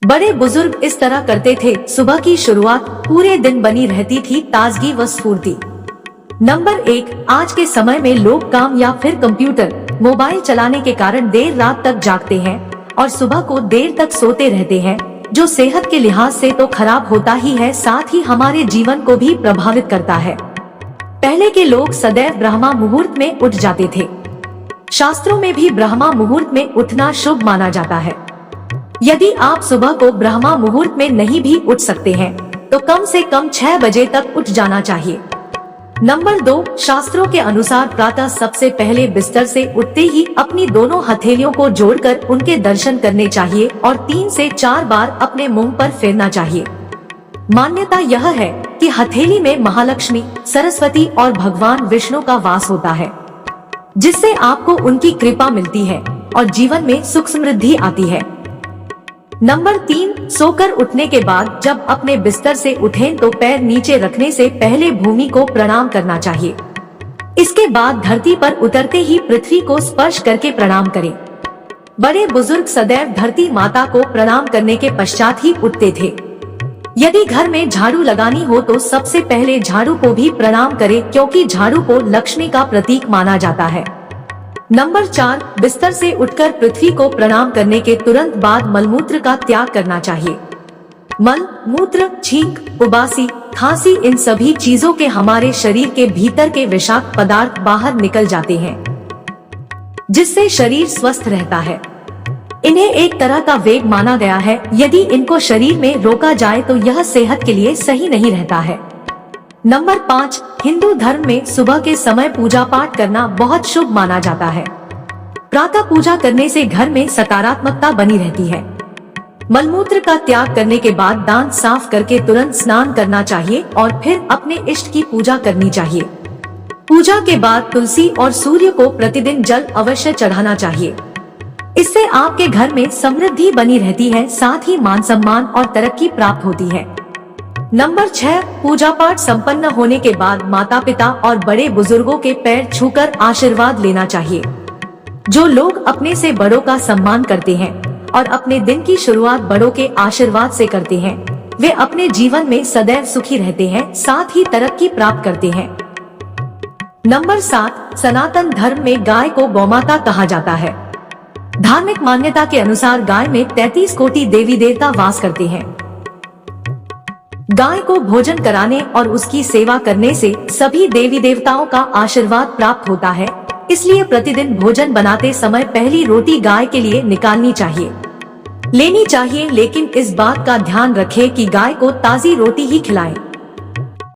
बड़े बुजुर्ग इस तरह करते थे। सुबह की शुरुआत पूरे दिन बनी रहती थी ताजगी व स्फूर्ति। नंबर 1, आज के समय में लोग काम या फिर कंप्यूटर, मोबाइल चलाने के कारण देर रात तक जागते हैं और सुबह को देर तक सोते रहते हैं, जो सेहत के लिहाज से तो खराब होता ही है, साथ ही हमारे जीवन को भी प्रभावित करता है। पहले के लोग सदैव ब्रह्मा मुहूर्त में उठ जाते थे। शास्त्रों में भी ब्रह्मा मुहूर्त में उठना शुभ माना जाता है। यदि आप सुबह को ब्रह्मा मुहूर्त में नहीं भी उठ सकते हैं तो कम से कम 6 बजे तक उठ जाना चाहिए। नंबर 2, शास्त्रों के अनुसार प्रातः सबसे पहले बिस्तर से उठते ही अपनी दोनों हथेलियों को जोड़कर उनके दर्शन करने चाहिए और 3 से 4 बार अपने मुंह पर फेरना चाहिए। मान्यता यह है कि हथेली में महालक्ष्मी, सरस्वती और भगवान विष्णु का वास होता है, जिससे आपको उनकी कृपा मिलती है और जीवन में सुख समृद्धि आती है। नंबर 3, सोकर उठने के बाद जब अपने बिस्तर से उठें तो पैर नीचे रखने से पहले भूमि को प्रणाम करना चाहिए। इसके बाद धरती पर उतरते ही पृथ्वी को स्पर्श करके प्रणाम करें। बड़े बुजुर्ग सदैव धरती माता को प्रणाम करने के पश्चात ही उठते थे। यदि घर में झाड़ू लगानी हो तो सबसे पहले झाड़ू को भी प्रणाम करें, क्योंकि झाड़ू को लक्ष्मी का प्रतीक माना जाता है। नंबर 4, बिस्तर से उठकर पृथ्वी को प्रणाम करने के तुरंत बाद मलमूत्र का त्याग करना चाहिए। मल, मूत्र, छींक, उबासी, खांसी, इन सभी चीजों के हमारे शरीर के भीतर के विषाक्त पदार्थ बाहर निकल जाते हैं, जिससे शरीर स्वस्थ रहता है। इन्हें एक तरह का वेग माना गया है। यदि इनको शरीर में रोका जाए तो यह सेहत के लिए सही नहीं रहता है। नंबर 5, हिंदू धर्म में सुबह के समय पूजा पाठ करना बहुत शुभ माना जाता है। प्रातः पूजा करने से घर में सकारात्मकता बनी रहती है। मलमूत्र का त्याग करने के बाद दांत साफ करके तुरंत स्नान करना चाहिए और फिर अपने इष्ट की पूजा करनी चाहिए। पूजा के बाद तुलसी और सूर्य को प्रतिदिन जल अवश्य चढ़ाना चाहिए। इससे आपके घर में समृद्धि बनी रहती है, साथ ही मान सम्मान और तरक्की प्राप्त होती है। नंबर 6, पूजा पाठ संपन्न होने के बाद माता पिता और बड़े बुजुर्गों के पैर छूकर आशीर्वाद लेना चाहिए। जो लोग अपने से बड़ों का सम्मान करते हैं और अपने दिन की शुरुआत बड़ों के आशीर्वाद से करते हैं, वे अपने जीवन में सदैव सुखी रहते हैं, साथ ही तरक्की प्राप्त करते हैं। नंबर 7, सनातन धर्म में गाय को गौमाता कहा जाता है। धार्मिक मान्यता के अनुसार गाय में 33 कोटि देवी देवता वास करते हैं। गाय को भोजन कराने और उसकी सेवा करने से सभी देवी देवताओं का आशीर्वाद प्राप्त होता है। इसलिए प्रतिदिन भोजन बनाते समय पहली रोटी गाय के लिए निकालनी चाहिए, लेनी चाहिए, लेकिन इस बात का ध्यान रखें कि गाय को ताजी रोटी ही खिलाएं।